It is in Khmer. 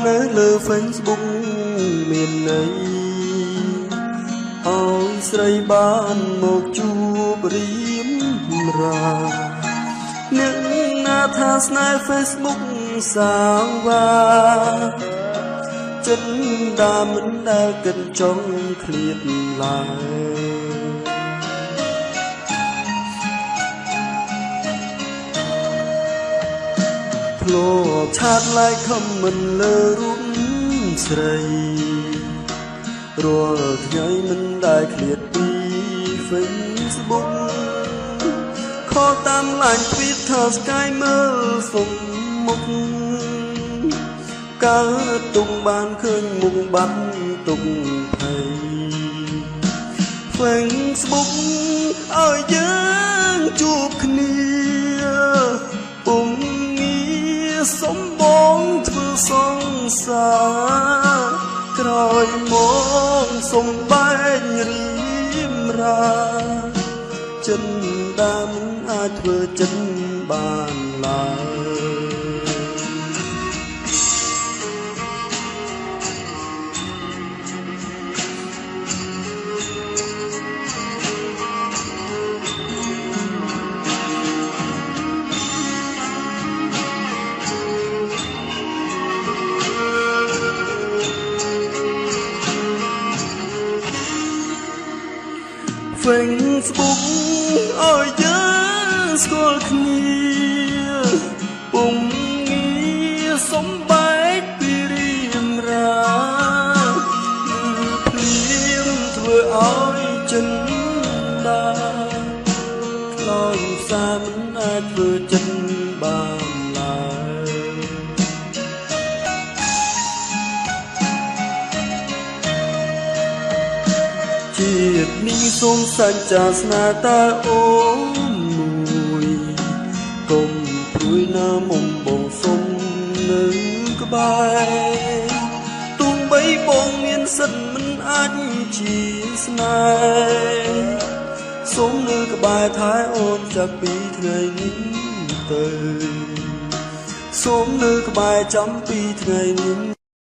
នៅលើ Facebook មានន័យឲ្យស្រីបានមកជួបរៀមរាអ្នកណាថាស្នេហ៍ Facebook សាងវ៉ាចិត្តដាមិនដែលគិតចង់ឃ្លាតឡើយធ្លាប់ឆាត like comment លើរូបស្រីរាល់ថ្ងៃមិនដែលឃ្លាតពី Facebook ខលតាមឡាញ Twitter ស្កាយមើលសុំមុខកើតទុំបានឃើញមុខបាត់ទុកភ័យ Facebook ឲ្យយើងជួបគ្នាពុំងារសំបងធ្វើសង្សារក្រោយមកសំបែករៀមរាចិនដាមិនអាចធ្វើចិនបានឡើយFacebook ឲ្យយើងស្គាល់គ្នាពុំងារសំបែកពីរៀមរាភ្លៀងធ្វើឲ្យចិនដាខ្លោចសាមិនអាចធ្វើចិនបានឡើយជាតិនេះសូមសច្ចាស្នាតាអូនមួយកុំព្រួយណាមុំបងសុំនៅក្បែរទោះបីបងមានសិទ្ធមិនអាចជាស្នេហ៍សូមនៅក្បែរថែអូនจากពីថ្ងៃនេះទៅសូមនៅក្បែរចាំពីថ្ងៃនេះ